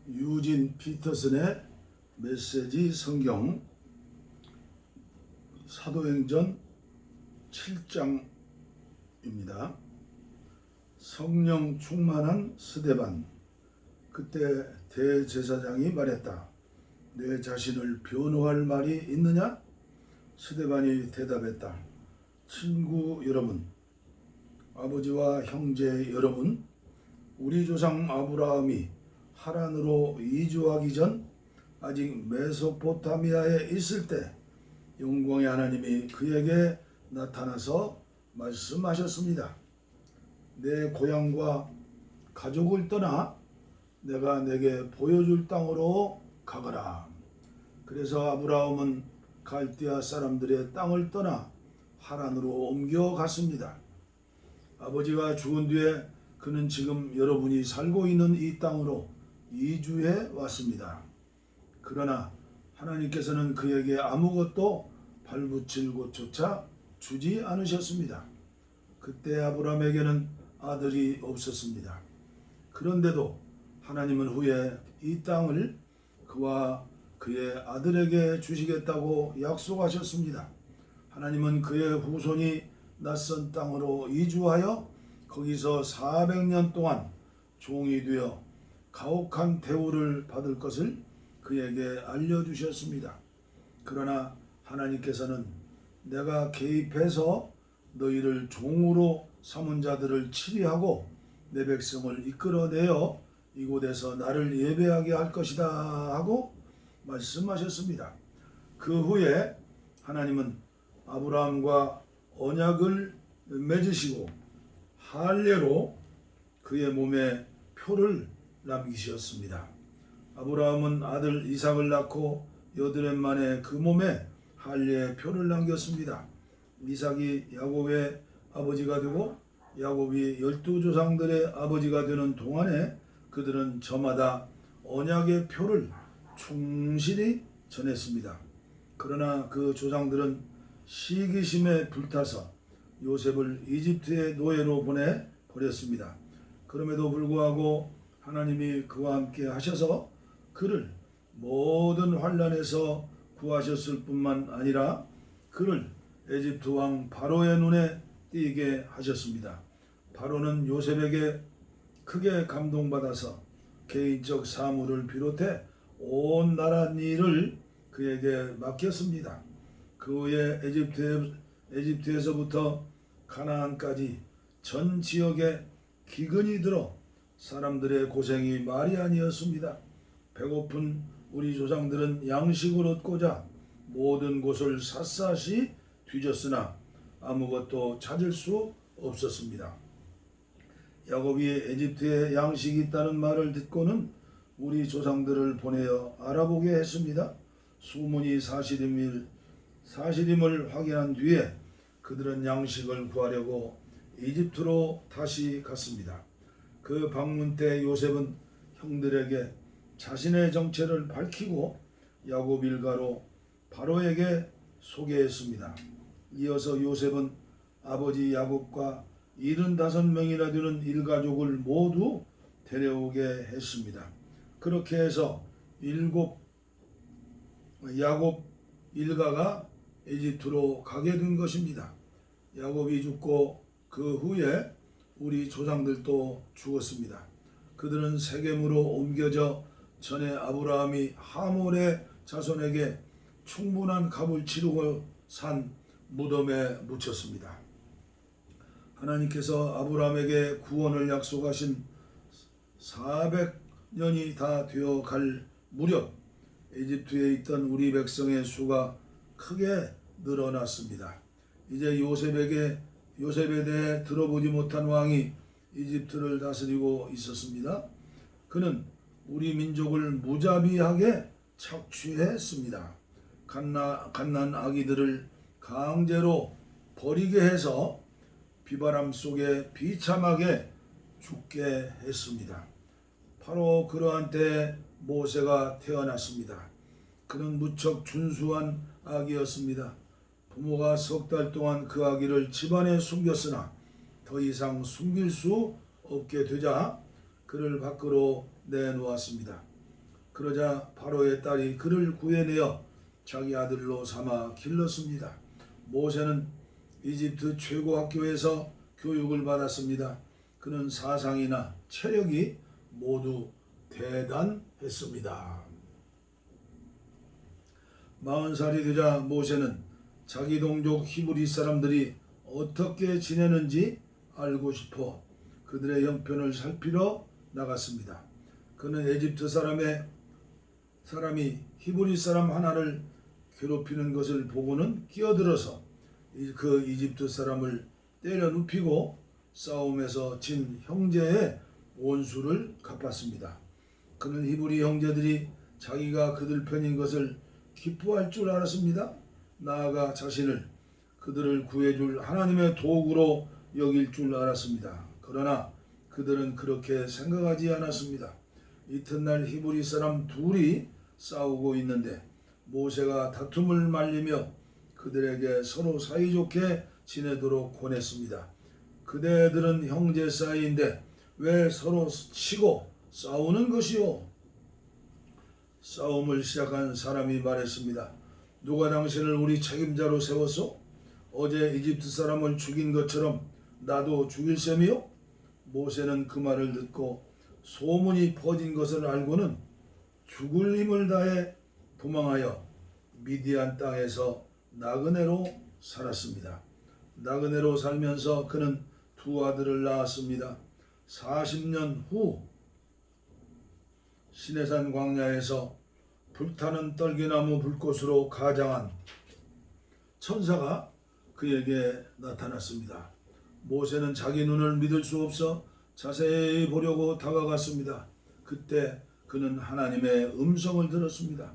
유진 피터슨의 메시지 성경 사도행전 7장입니다. 성령 충만한 스데반. 그때 대제사장이 말했다. 내 자신을 변호할 말이 있느냐? 스데반이 대답했다. 친구 여러분, 아버지와 형제 여러분, 우리 조상 아브라함이 하란으로 이주하기 전 아직 메소포타미아에 있을 때 영광의 하나님이 그에게 나타나서 말씀하셨습니다. 내 고향과 가족을 떠나 내가 내게 보여줄 땅으로 가거라. 그래서 아브라함은 갈대아 사람들의 땅을 떠나 하란으로 옮겨갔습니다. 아버지가 죽은 뒤에 그는 지금 여러분이 살고 있는 이 땅으로 이주해 왔습니다. 그러나 하나님께서는 그에게 아무것도 발붙일 곳조차 주지 않으셨습니다. 그때 아브라함에게는 아들이 없었습니다. 그런데도 하나님은 후에 이 땅을 그와 그의 아들에게 주시겠다고 약속하셨습니다. 하나님은 그의 후손이 낯선 땅으로 이주하여 거기서 400년 동안 종이 되어 가혹한 대우를 받을 것을 그에게 알려주셨습니다. 그러나 하나님께서는 내가 개입해서 너희를 종으로 삼은 자들을 치리하고 내 백성을 이끌어내어 이곳에서 나를 예배하게 할 것이다 하고 말씀하셨습니다. 그 후에 하나님은 아브라함과 언약을 맺으시고 할례로 그의 몸에 표를 남기셨습니다. 아브라함은 아들 이삭을 낳고 8년 만에 그 몸에 할례의 표를 남겼습니다. 이삭이 야곱의 아버지가 되고 야곱이 12조상들의 아버지가 되는 동안에 그들은 저마다 언약의 표를 충실히 전했습니다. 그러나 그 조상들은 시기심에 불타서 요셉을 이집트의 노예로 보내버렸습니다. 그럼에도 불구하고 하나님이 그와 함께 하셔서 그를 모든 환난에서 구하셨을 뿐만 아니라 그를 에집트 왕 바로의 눈에 띄게 하셨습니다. 바로는 요셉에게 크게 감동받아서 개인적 사물을 비롯해 온 나라 일을 그에게 맡겼습니다. 그 후에 에집트에서부터 가나안까지 전 지역에 기근이 들어 사람들의 고생이 말이 아니었습니다. 배고픈 우리 조상들은 양식을 얻고자 모든 곳을 샅샅이 뒤졌으나 아무것도 찾을 수 없었습니다. 야곱이 에집트에 양식이 있다는 말을 듣고는 우리 조상들을 보내어 알아보게 했습니다. 소문이 사실임을 확인한 뒤에 그들은 양식을 구하려고 이집트로 다시 갔습니다. 그 방문 때 요셉은 형들에게 자신의 정체를 밝히고 야곱 일가로 바로에게 소개했습니다. 이어서 요셉은 아버지 야곱과 75명이나 되는 일가족을 모두 데려오게 했습니다. 그렇게 해서 야곱 일가가 에집트로 가게 된 것입니다. 야곱이 죽고 그 후에 우리 조상들도 죽었습니다. 그들은 세겜으로 옮겨져 전에 아브라함이 하몰의 자손에게 충분한 값을 치르고 산 무덤에 묻혔습니다. 하나님께서 아브라함에게 구원을 약속하신 400년이 다 되어 갈 무렵 에집트에 있던 우리 백성의 수가 크게 늘어났습니다. 이제 요셉에 대해 들어보지 못한 왕이 이집트를 다스리고 있었습니다. 그는 우리 민족을 무자비하게 착취했습니다. 갓난 아기들을 강제로 버리게 해서 비바람 속에 비참하게 죽게 했습니다. 바로 그러한 때에 모세가 태어났습니다. 그는 무척 준수한 아기였습니다. 부모가 3달 동안 그 아기를 집안에 숨겼으나 더 이상 숨길 수 없게 되자 그를 밖으로 내놓았습니다. 그러자 바로의 딸이 그를 구해내어 자기 아들로 삼아 길렀습니다. 모세는 이집트 최고 학교에서 교육을 받았습니다. 그는 사상이나 체력이 모두 대단했습니다. 40살이 되자 모세는 자기 동족 히브리 사람들이 어떻게 지내는지 알고 싶어 그들의 형편을 살피러 나갔습니다. 그는 에집트 사람이 히브리 사람 하나를 괴롭히는 것을 보고는 끼어들어서 그 이집트 사람을 때려 눕히고 싸움에서 진 형제의 원수를 갚았습니다. 그는 히브리 형제들이 자기가 그들 편인 것을 기뻐할 줄 알았습니다. 나아가 자신을 그들을 구해줄 하나님의 도구로 여길 줄 알았습니다. 그러나 그들은 그렇게 생각하지 않았습니다. 이튿날 히브리 사람 둘이 싸우고 있는데 모세가 다툼을 말리며 그들에게 서로 사이좋게 지내도록 권했습니다. 그대들은 형제 사이인데 왜 서로 치고 싸우는 것이오? 싸움을 시작한 사람이 말했습니다. 누가 당신을 우리 책임자로 세웠소? 어제 이집트 사람을 죽인 것처럼 나도 죽일 셈이요? 모세는 그 말을 듣고 소문이 퍼진 것을 알고는 죽을 힘을 다해 도망하여 미디안 땅에서 나그네로 살았습니다. 나그네로 살면서 그는 두 아들을 낳았습니다. 40년 후 시내산 광야에서 불타는 떨기나무 불꽃으로 가장한 천사가 그에게 나타났습니다. 모세는 자기 눈을 믿을 수 없어 자세히 보려고 다가갔습니다. 그때 그는 하나님의 음성을 들었습니다.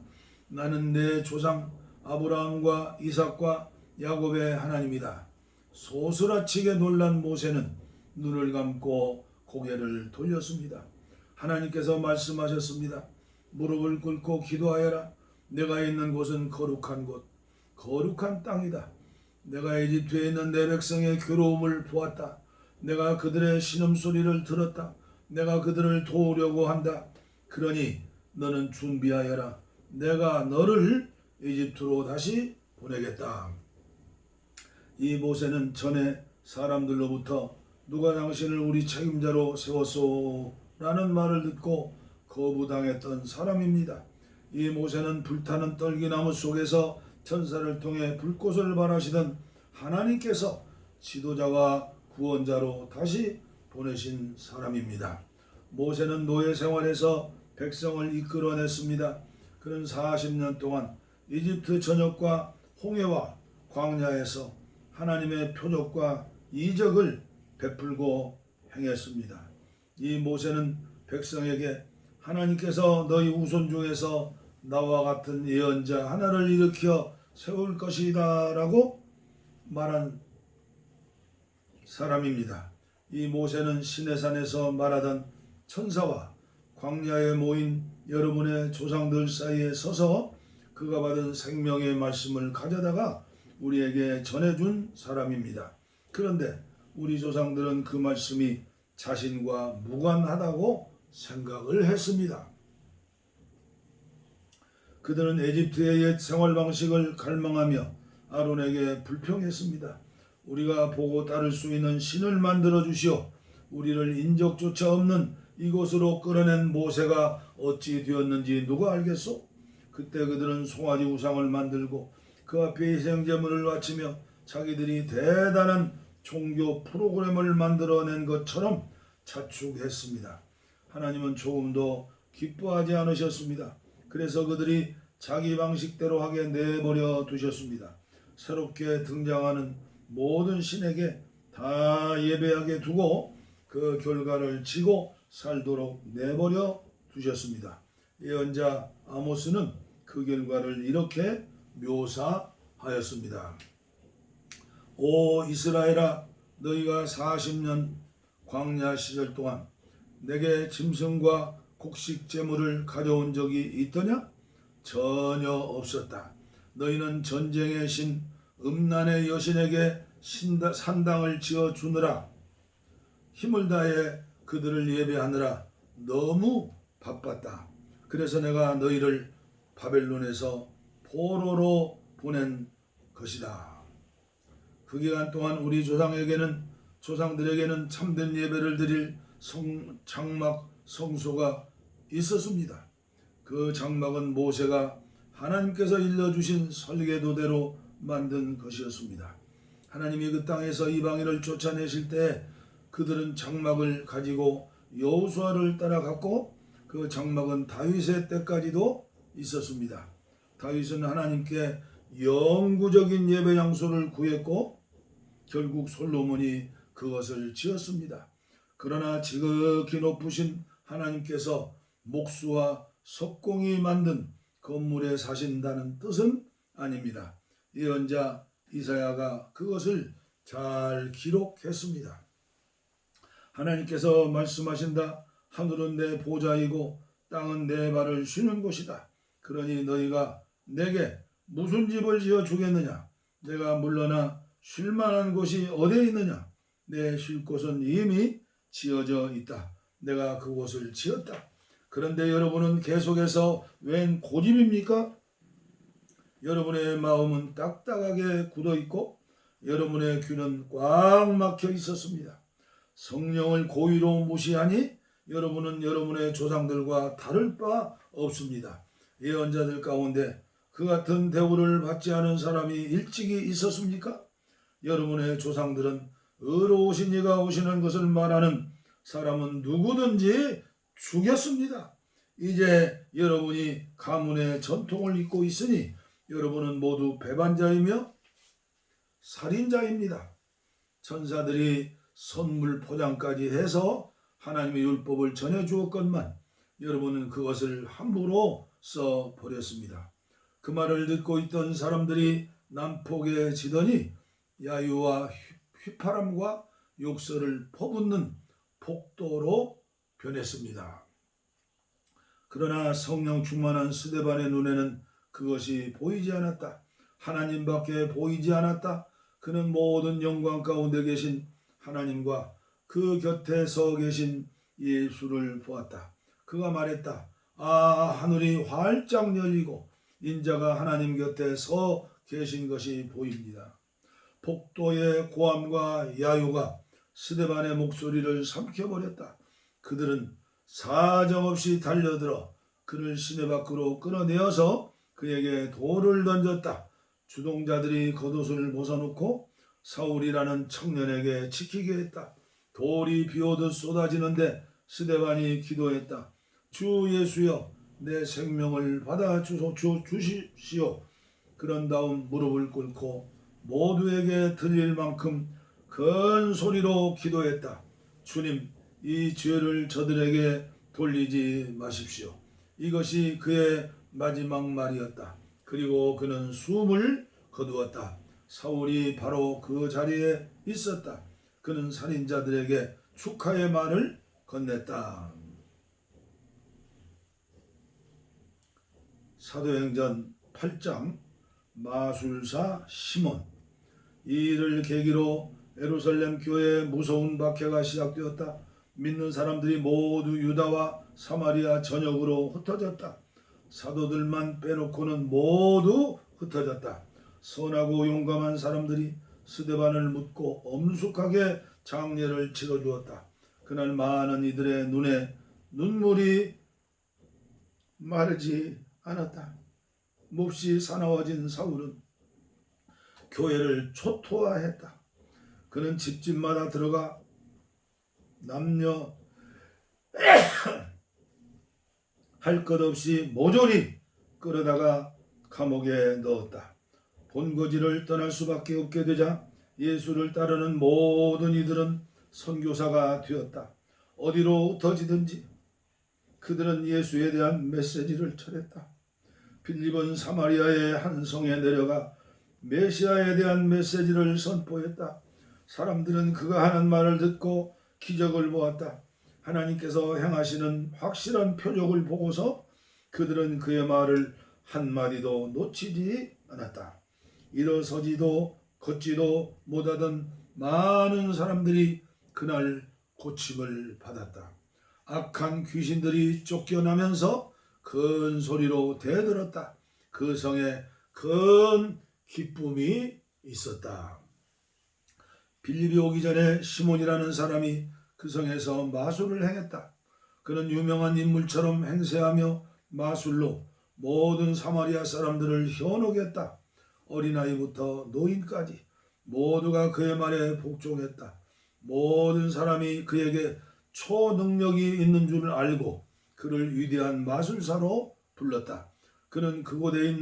나는 내 조상 아브라함과 이삭과 야곱의 하나님이다. 소스라치게 놀란 모세는 눈을 감고 고개를 돌렸습니다. 하나님께서 말씀하셨습니다. 무릎을 꿇고 기도하여라. 내가 있는 곳은 거룩한 곳, 거룩한 땅이다. 내가 이집트에 있는 내 백성의 괴로움을 보았다. 내가 그들의 신음소리를 들었다. 내가 그들을 도우려고 한다. 그러니 너는 준비하여라. 내가 너를 이집트로 다시 보내겠다. 이 모세는 전에 사람들로부터 누가 당신을 우리 책임자로 세웠소? 라는 말을 듣고 거부당했던 사람입니다. 이 모세는 불타는 떨기나무 속에서 천사를 통해 불꽃을 발하시던 하나님께서 지도자와 구원자로 다시 보내신 사람입니다. 모세는 노예 생활에서 백성을 이끌어냈습니다. 그는 40년 동안 이집트 전역과 홍해와 광야에서 하나님의 표적과 이적을 베풀고 행했습니다. 이 모세는 백성에게 하나님께서 너희 후손 중에서 나와 같은 예언자 하나를 일으켜 세울 것이다 라고 말한 사람입니다. 이 모세는 시내산에서 말하던 천사와 광야에 모인 여러분의 조상들 사이에 서서 그가 받은 생명의 말씀을 가져다가 우리에게 전해준 사람입니다. 그런데 우리 조상들은 그 말씀이 자신과 무관하다고 생각을 했습니다. 그들은 에집트의 옛 생활 방식을 갈망하며 아론에게 불평했습니다. 우리가 보고 따를 수 있는 신을 만들어 주시오. 우리를 인적조차 없는 이곳으로 끌어낸 모세가 어찌 되었는지 누가 알겠소? 그때 그들은 송아지 우상을 만들고 그 앞에 희생제물을 바치며 자기들이 대단한 종교 프로그램을 만들어낸 것처럼 자축했습니다. 하나님은 조금도 기뻐하지 않으셨습니다. 그래서 그들이 자기 방식대로 하게 내버려 두셨습니다. 새롭게 등장하는 모든 신에게 다 예배하게 두고 그 결과를 지고 살도록 내버려 두셨습니다. 예언자 아모스는 그 결과를 이렇게 묘사하였습니다. 오 이스라엘아, 너희가 40년 광야 시절 동안 내게 짐승과 곡식 제물을 가져온 적이 있더냐? 전혀 없었다. 너희는 전쟁의 신 음란의 여신에게 산당을 지어 주느라 힘을 다해 그들을 예배하느라 너무 바빴다. 그래서 내가 너희를 바벨론에서 포로로 보낸 것이다. 그 기간 동안 우리 조상들에게는 참된 예배를 드릴 장막 성소가 있었습니다. 그 장막은 모세가 하나님께서 일러주신 설계도대로 만든 것이었습니다. 하나님이 그 땅에서 이방인을 쫓아내실 때 그들은 장막을 가지고 여호수아를 따라갔고 그 장막은 다윗의 때까지도 있었습니다. 다윗은 하나님께 영구적인 예배 장소를 구했고 결국 솔로몬이 그것을 지었습니다. 그러나 지극히 높으신 하나님께서 목수와 석공이 만든 건물에 사신다는 뜻은 아닙니다. 예언자 이사야가 그것을 잘 기록했습니다. 하나님께서 말씀하신다. 하늘은 내 보좌이고 땅은 내 발을 쉬는 곳이다. 그러니 너희가 내게 무슨 집을 지어 주겠느냐? 내가 물러나 쉴 만한 곳이 어디에 있느냐? 내 쉴 곳은 이미 지어져 있다. 내가 그곳을 지었다. 그런데 여러분은 계속해서 웬 고집입니까? 여러분의 마음은 딱딱하게 굳어 있고 여러분의 귀는 꽉 막혀 있었습니다. 성령을 고의로 무시하니 여러분은 여러분의 조상들과 다를 바 없습니다. 예언자들 가운데 그 같은 대우를 받지 않은 사람이 일찍이 있었습니까? 여러분의 조상들은 의로우신 이가 오시는 것을 말하는 사람은 누구든지 죽였습니다. 이제 여러분이 가문의 전통을 잇고 있으니 여러분은 모두 배반자이며 살인자입니다. 천사들이 선물 포장까지 해서 하나님의 율법을 전해주었건만 여러분은 그것을 함부로 써버렸습니다. 그 말을 듣고 있던 사람들이 난폭해지더니 야유와 휘파람과 욕설을 퍼붓는 폭도로 변했습니다. 그러나 성령 충만한 스데반의 눈에는 그것이 보이지 않았다. 하나님밖에 보이지 않았다. 그는 모든 영광 가운데 계신 하나님과 그 곁에 서 계신 예수를 보았다. 그가 말했다. 하늘이 활짝 열리고 인자가 하나님 곁에 서 계신 것이 보입니다. 폭도의 고함과 야유가 스데반의 목소리를 삼켜버렸다. 그들은 사정없이 달려들어 그를 시내 밖으로 끌어내어서 그에게 돌을 던졌다. 주동자들이 겉옷을 벗어놓고 사울이라는 청년에게 지키게 했다. 돌이 비오듯 쏟아지는데 스데반이 기도했다. 주 예수여, 내 생명을 받아 주십시오. 그런 다음 무릎을 꿇고 모두에게 들릴 만큼 큰 소리로 기도했다. 주님, 이 죄를 저들에게 돌리지 마십시오. 이것이 그의 마지막 말이었다. 그리고 그는 숨을 거두었다. 사울이 바로 그 자리에 있었다. 그는 살인자들에게 축하의 말을 건넸다. 사도행전 8장 마술사 시몬. 이 일을 계기로 예루살렘 교회에 무서운 박해가 시작되었다. 믿는 사람들이 모두 유다와 사마리아 전역으로 흩어졌다. 사도들만 빼놓고는 모두 흩어졌다. 선하고 용감한 사람들이 스데반을 묻고 엄숙하게 장례를 치러주었다. 그날 많은 이들의 눈에 눈물이 마르지 않았다. 몹시 사나워진 사울은 교회를 초토화했다. 그는 집집마다 들어가 남녀 할 것 없이 모조리 끌어다가 감옥에 넣었다. 본거지를 떠날 수밖에 없게 되자 예수를 따르는 모든 이들은 선교사가 되었다. 어디로 흩어지든지 그들은 예수에 대한 메시지를 전했다. 빌립은 사마리아의 한 성에 내려가 메시아에 대한 메시지를 선포했다. 사람들은 그가 하는 말을 듣고 기적을 보았다. 하나님께서 행하시는 확실한 표적을 보고서 그들은 그의 말을 한마디도 놓치지 않았다. 일어서지도 걷지도 못하던 많은 사람들이 그날 고침을 받았다. 악한 귀신들이 쫓겨나면서 큰 소리로 대들었다. 그 성에 큰 기쁨이 있었다. 빌립이 오기 전에 시몬이라는 사람이 그 성에서 마술을 행했다. 그는 유명한 인물처럼 행세하며 마술로 모든 사마리아 사람들을 현혹 했다. 어린아이부터 노인까지 모두가 그의 말에 복종했다. 모든 사람이 그에게 초능력이 있는 줄 알고 그를 위대한 마술사로 불렀다. 그는 그곳에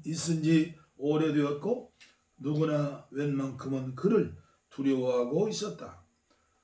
있은 지 오래되었고 누구나 웬만큼은 그를 두려워하고 있었다.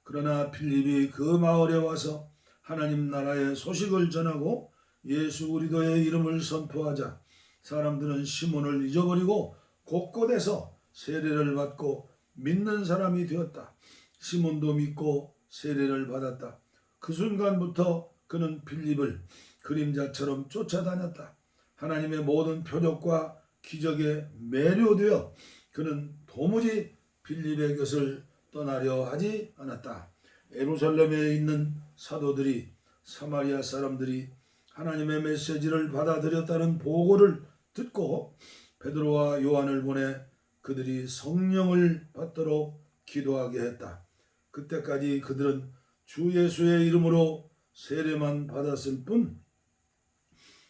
그러나 빌립이 그 마을에 와서 하나님 나라의 소식을 전하고 예수 그리스도의 이름을 선포하자 사람들은 시몬을 잊어버리고 곳곳에서 세례를 받고 믿는 사람이 되었다. 시몬도 믿고 세례를 받았다. 그 순간부터 그는 빌립을 그림자처럼 쫓아다녔다. 하나님의 모든 표적과 기적에 매료되어 그는 도무지 빌립의 곁을 떠나려 하지 않았다. 예루살렘에 있는 사도들이 사마리아 사람들이 하나님의 메시지를 받아들였다는 보고를 듣고 베드로와 요한을 보내 그들이 성령을 받도록 기도하게 했다. 그때까지 그들은 주 예수의 이름으로 세례만 받았을 뿐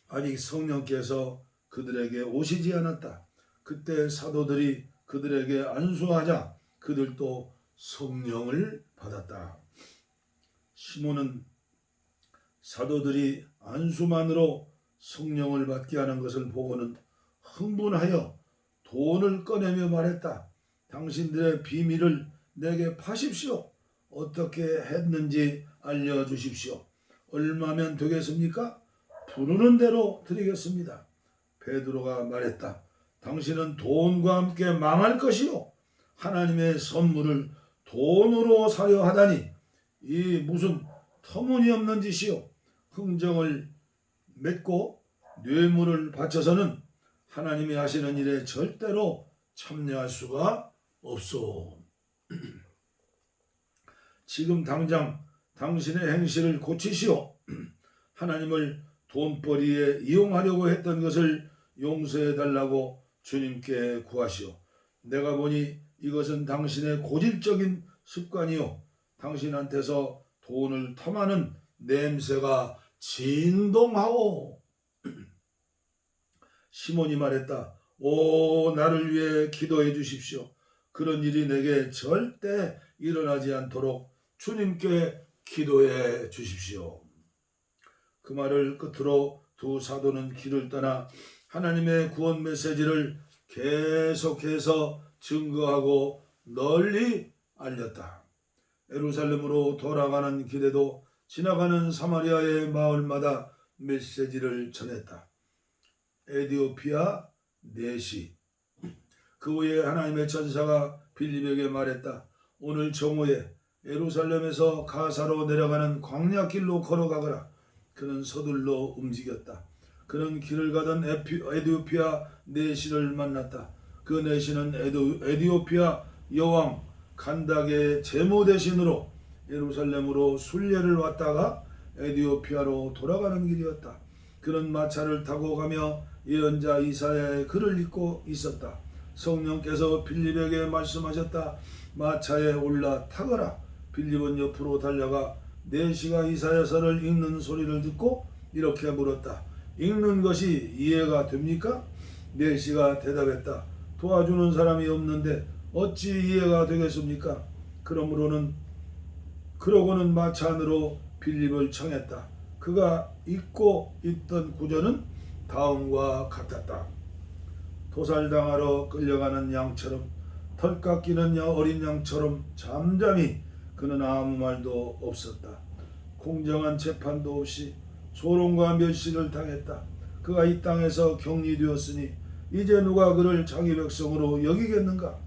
아직 성령께서 그들에게 오시지 않았다. 그때 사도들이 그들에게 안수하자 그들도 성령을 받았다. 시몬은 사도들이 안수만으로 성령을 받게 하는 것을 보고는 흥분하여 돈을 꺼내며 말했다. 당신들의 비밀을 내게 파십시오. 어떻게 했는지 알려주십시오. 얼마면 되겠습니까? 부르는 대로 드리겠습니다. 베드로가 말했다. 당신은 돈과 함께 망할 것이요. 하나님의 선물을 돈으로 사려 하다니 이 무슨 터무니없는 짓이요. 흥정을 맺고 뇌물을 바쳐서는 하나님이 하시는 일에 절대로 참여할 수가 없소. 지금 당장 당신의 행실을 고치시오. 하나님을 돈벌이에 이용하려고 했던 것을 용서해달라고 주님께 구하시오. 내가 보니 이것은 당신의 고질적인 습관이요. 당신한테서 돈을 탐하는 냄새가 진동하오. 시몬이 말했다. 오, 나를 위해 기도해 주십시오. 그런 일이 내게 절대 일어나지 않도록 주님께 기도해 주십시오. 그 말을 끝으로 두 사도는 길을 떠나 하나님의 구원 메시지를 계속해서 증거하고 널리 알렸다. 예루살렘으로 돌아가는 길에도 지나가는 사마리아의 마을마다 메시지를 전했다. 에디오피아 네시. 그 후에 하나님의 천사가 빌립에게 말했다. 오늘 정오에 예루살렘에서 가사로 내려가는 광야길로 걸어가거라. 그는 서둘러 움직였다. 그는 길을 가던 에디오피아 네시를 만났다. 그 네시는 에디오피아 여왕 간닥의 제모 대신으로 예루살렘으로 순례를 왔다가 에디오피아로 돌아가는 길이었다. 그는 마차를 타고 가며 예언자 이사야의 글을 읽고 있었다. 성령께서 빌립에게 말씀하셨다. 마차에 올라타거라. 빌립은 옆으로 달려가 네시가 이사야서를 읽는 소리를 듣고 이렇게 물었다. 읽는 것이 이해가 됩니까? 네시가 대답했다. 도와주는 사람이 없는데 어찌 이해가 되겠습니까? 그러고는 마차 안으로 빌립을 청했다. 그가 읽고 있던 구절은 다음과 같았다. 도살당하러 끌려가는 양처럼 털 깎이는 어린 양처럼 잠잠히 그는 아무 말도 없었다. 공정한 재판도 없이 조롱과 멸시를 당했다. 그가 이 땅에서 격리되었으니 이제 누가 그를 자기 백성으로 여기겠는가?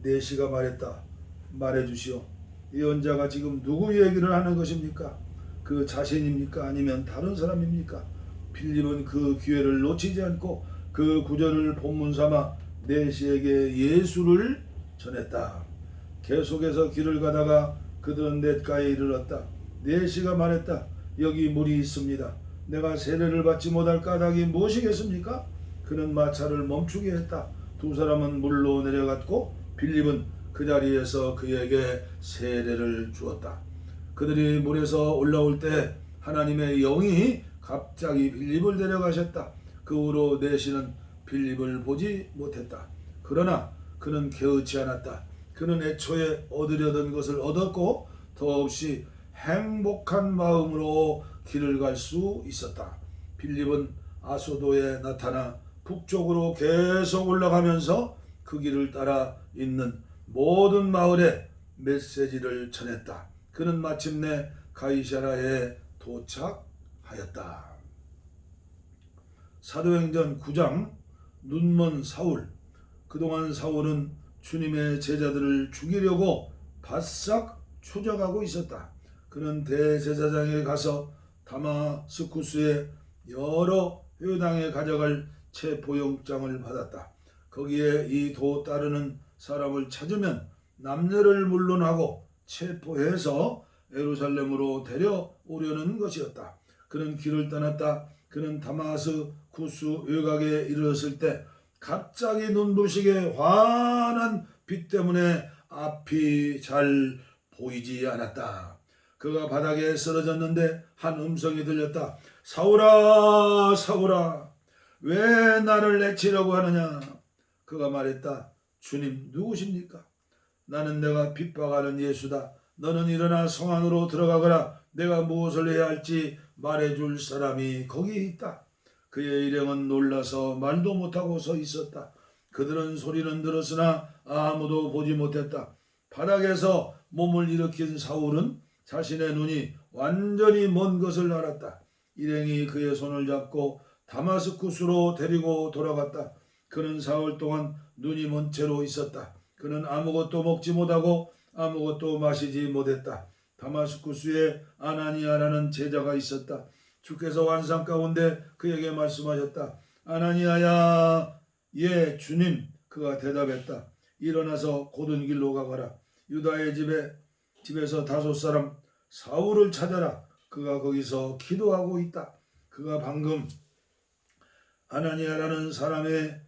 네시가 말했다. 말해주시오. 예언자가 지금 누구 얘기를 하는 것입니까? 그 자신입니까? 아니면 다른 사람입니까? 빌립은 그 기회를 놓치지 않고 그 구절을 본문 삼아 네시에게 예수를 전했다. 계속해서 길을 가다가 그들은 냇가에 이르렀다. 네시가 말했다. 여기 물이 있습니다. 내가 세례를 받지 못할 까닭이 무엇이겠습니까? 그는 마차를 멈추게 했다. 두 사람은 물로 내려갔고 빌립은 그 자리에서 그에게 세례를 주었다. 그들이 물에서 올라올 때 하나님의 영이 갑자기 빌립을 데려가셨다. 그 후로 내시는 빌립을 보지 못했다. 그러나 그는 개의치 않았다. 그는 애초에 얻으려던 것을 얻었고 더없이 행복한 마음으로 길을 갈 수 있었다. 빌립은 아소도에 나타나 북쪽으로 계속 올라가면서 그 길을 따라 있는 모든 마을에 메시지를 전했다. 그는 마침내 가이사랴에 도착하였다. 사도행전 9장. 눈먼 사울. 그동안 사울은 주님의 제자들을 죽이려고 바싹 추적하고 있었다. 그는 대제사장에 가서 다마스쿠스에 여러 회당에 가져갈 체포영장을 받았다. 거기에 이 도 따르는 사람을 찾으면 남녀를 물론하고 체포해서 예루살렘으로 데려오려는 것이었다. 그는 길을 떠났다. 그는 다마스쿠스 외곽에 이르렀을 때 갑자기 눈부시게 환한 빛 때문에 앞이 잘 보이지 않았다. 그가 바닥에 쓰러졌는데 한 음성이 들렸다. 사울아, 사울아, 왜 나를 내치려고 하느냐? 그가 말했다. 주님, 누구십니까? 나는 내가 핍박하는 예수다. 너는 일어나 성 안으로 들어가거라. 내가 무엇을 해야 할지 말해줄 사람이 거기 있다. 그의 일행은 놀라서 말도 못하고 서 있었다. 그들은 소리는 들었으나 아무도 보지 못했다. 바닥에서 몸을 일으킨 사울은 자신의 눈이 완전히 먼 것을 알았다. 일행이 그의 손을 잡고 다마스쿠스로 데리고 돌아갔다. 그는 사흘 동안 눈이 먼 채로 있었다. 그는 아무것도 먹지 못하고 아무것도 마시지 못했다. 다마스쿠스에 아나니아라는 제자가 있었다. 주께서 환상 가운데 그에게 말씀하셨다. 아나니아야. 예, 주님. 그가 대답했다. 일어나서 곧은 길로 가거라. 유다의 집에서 5 사람 사울을 찾아라. 그가 거기서 기도하고 있다. 그가 방금 아나니아라는 사람의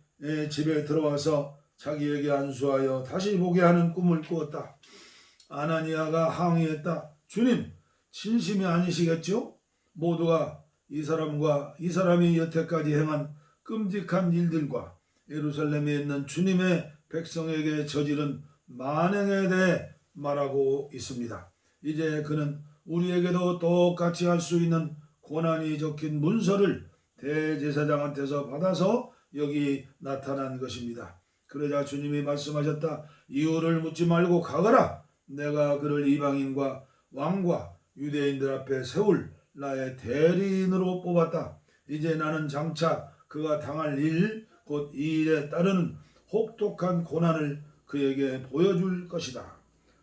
집에 들어와서 자기에게 안수하여 다시 보게 하는 꿈을 꾸었다. 아나니아가 항의했다. 주님, 진심이 아니시겠죠? 모두가 이 사람이 여태까지 행한 끔찍한 일들과 예루살렘에 있는 주님의 백성에게 저지른 만행에 대해 말하고 있습니다. 이제 그는 우리에게도 똑같이 할 수 있는 고난이 적힌 문서를 대제사장한테서 받아서 여기 나타난 것입니다. 그러자 주님이 말씀하셨다. 이유를 묻지 말고 가거라. 내가 그를 이방인과 왕과 유대인들 앞에 세울 나의 대리인으로 뽑았다. 이제 나는 장차 그가 당할 일, 곧 이 일에 따르는 혹독한 고난을 그에게 보여줄 것이다.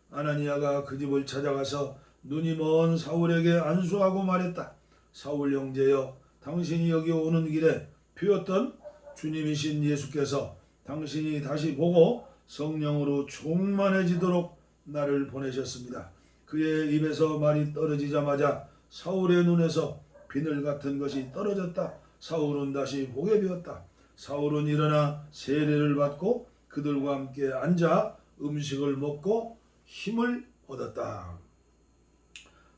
아나니아가 그 집을 찾아가서 눈이 먼 사울에게 안수하고 말했다. 사울 형제여, 당신이 여기 오는 길에 피웠던 주님이신 예수께서 당신이 다시 보고 성령으로 충만해지도록 나를 보내셨습니다. 그의 입에서 말이 떨어지자마자 사울의 눈에서 비늘 같은 것이 떨어졌다. 사울은 다시 보게 되었다. 사울은 일어나 세례를 받고 그들과 함께 앉아 음식을 먹고 힘을 얻었다.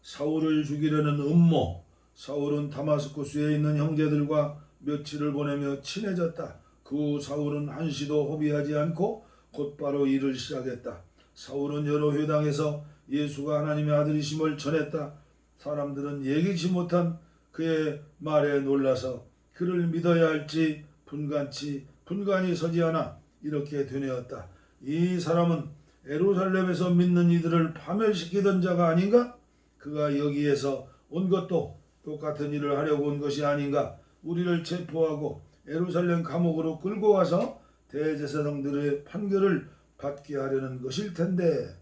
사울을 죽이려는 음모. 사울은 다마스쿠스에 있는 형제들과 며칠을 보내며 친해졌다. 그 후 사울은 한시도 허비하지 않고 곧바로 일을 시작했다. 사울은 여러 회당에서 예수가 하나님의 아들이심을 전했다. 사람들은 예기치 못한 그의 말에 놀라서 그를 믿어야 할지 분간이 서지 않아 이렇게 되뇌었다. 이 사람은 예루살렘에서 믿는 이들을 파멸시키던 자가 아닌가? 그가 여기에서 온 것도 똑같은 일을 하려고 온 것이 아닌가? 우리를 체포하고 예루살렘 감옥으로 끌고 와서 대제사장들의 판결을 받게 하려는 것일 텐데.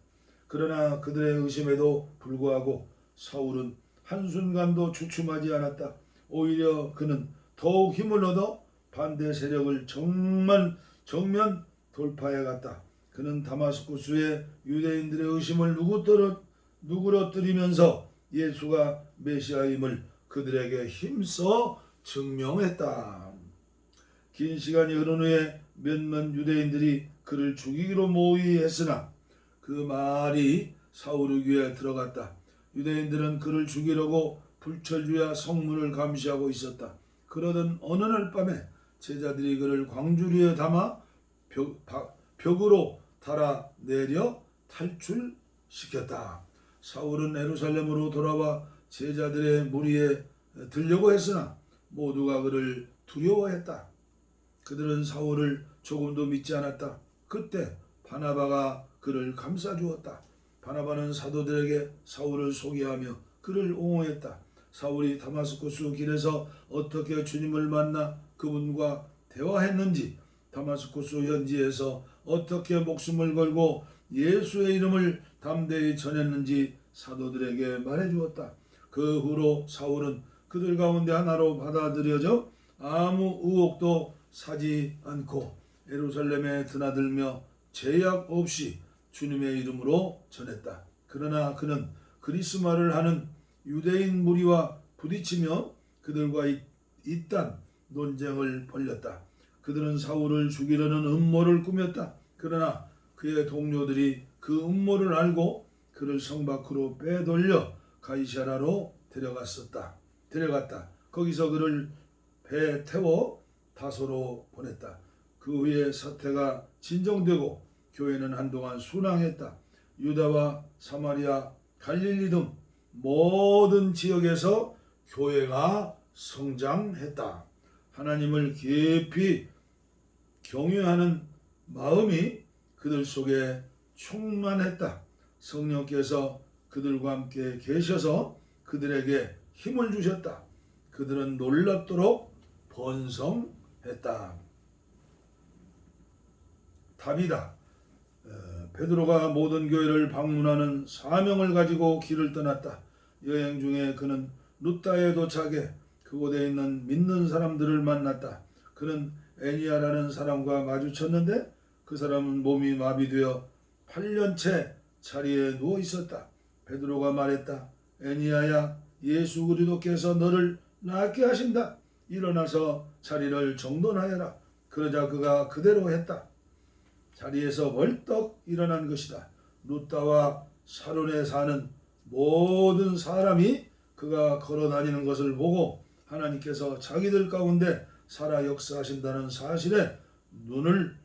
그러나 그들의 의심에도 불구하고 사울은 한순간도 주춤하지 않았다. 오히려 그는 더욱 힘을 얻어 반대 세력을 정면 돌파해 갔다. 그는 다마스쿠스의 유대인들의 의심을 누그러뜨리면서 예수가 메시아임을 그들에게 힘써 증명했다. 긴 시간이 흐른 후에 몇몇 유대인들이 그를 죽이기로 모의했으나 그 말이 사울의 귀에 들어갔다. 유대인들은 그를 죽이려고 불철주야 성문을 감시하고 있었다. 그러던 어느 날 밤에 제자들이 그를 광주리에 담아 벽으로 달아 내려 탈출시켰다. 사울은 예루살렘으로 돌아와 제자들의 무리에 들려고 했으나 모두가 그를 두려워했다. 그들은 사울을 조금도 믿지 않았다. 그때 바나바가 그를 감싸주었다. 바나바는 사도들에게 사울을 소개하며 그를 옹호했다. 사울이 다마스쿠스 길에서 어떻게 주님을 만나 그분과 대화했는지, 다마스쿠스 현지에서 어떻게 목숨을 걸고 예수의 이름을 담대히 전했는지 사도들에게 말해주었다. 그 후로 사울은 그들 가운데 하나로 받아들여져 아무 의혹도 사지 않고 예루살렘에 드나들며 제약 없이 주님의 이름으로 전했다. 그러나 그는 그리스말을 하는 유대인 무리와 부딪히며 그들과 이딴 논쟁을 벌였다. 그들은 사울을 죽이려는 음모를 꾸몄다. 그러나 그의 동료들이 그 음모를 알고 그를 성 밖으로 빼돌려 가이사라로 데려갔다. 거기서 그를 배에 태워 다소로 보냈다. 그 후에 사태가 진정되고 교회는 한동안 순항했다. 유다와 사마리아, 갈릴리 등 모든 지역에서 교회가 성장했다. 하나님을 깊이 경외하는 마음이 그들 속에 충만했다. 성령께서 그들과 함께 계셔서 그들에게 힘을 주셨다. 그들은 놀랍도록 번성했다. 답이다. 베드로가 모든 교회를 방문하는 사명을 가지고 길을 떠났다. 여행 중에 그는 루따에 도착해 그곳에 있는 믿는 사람들을 만났다. 그는 애니아라는 사람과 마주쳤는데 그 사람은 몸이 마비되어 8년째 자리에 누워 있었다. 베드로가 말했다. 애니아야, 예수 그리스도께서 너를 낫게 하신다. 일어나서 자리를 정돈하여라. 그러자 그가 그대로 했다. 자리에서 벌떡 일어난 것이다. 루따와 사론에 사는 모든 사람이 그가 걸어다니는 것을 보고 하나님께서 자기들 가운데 살아 역사하신다는 사실에 눈을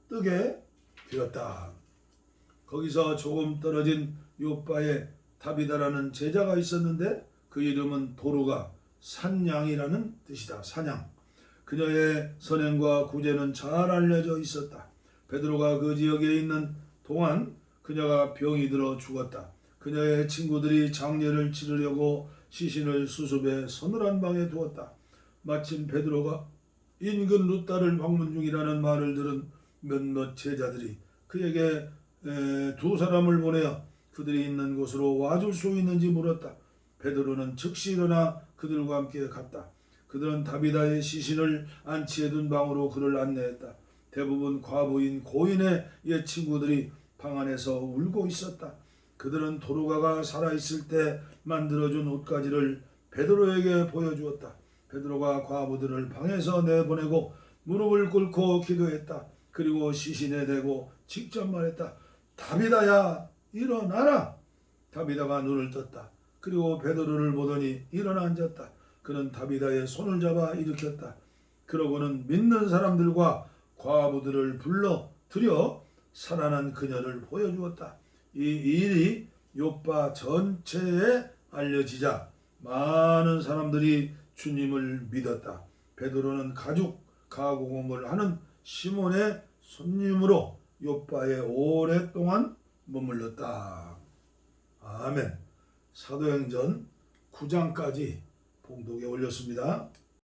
뜨게 되었다. 거기서 조금 떨어진 요바에 다비다라는 제자가 있었는데 그 이름은 도르가, 산양이라는 뜻이다. 산양. 그녀의 선행과 구제는 잘 알려져 있었다. 베드로가 그 지역에 있는 동안 그녀가 병이 들어 죽었다. 그녀의 친구들이 장례를 치르려고 시신을 수습해 서늘한 방에 두었다. 마침 베드로가 인근 루따를 방문 중이라는 말을 들은 몇몇 제자들이 그에게 두 사람을 보내어 그들이 있는 곳으로 와줄 수 있는지 물었다. 베드로는 즉시 일어나 그들과 함께 갔다. 그들은 다비다의 시신을 안치해둔 방으로 그를 안내했다. 대부분 과부인 고인의 옛 친구들이 방 안에서 울고 있었다. 그들은 도르가가 살아있을 때 만들어준 옷가지를 베드로에게 보여주었다. 베드로가 과부들을 방에서 내보내고 무릎을 꿇고 기도했다. 그리고 시신에 대고 직접 말했다. 다비다야, 일어나라. 다비다가 눈을 떴다. 그리고 베드로를 보더니 일어나 앉았다. 그는 다비다의 손을 잡아 일으켰다. 그러고는 믿는 사람들과 과부들을 불러들여 살아난 그녀를 보여주었다. 이 일이 요빠 전체에 알려지자 많은 사람들이 주님을 믿었다. 베드로는 가죽 가공업을 하는 시몬의 손님으로 요빠에 오랫동안 머물렀다. 아멘. 사도행전 9장까지 봉독에 올렸습니다.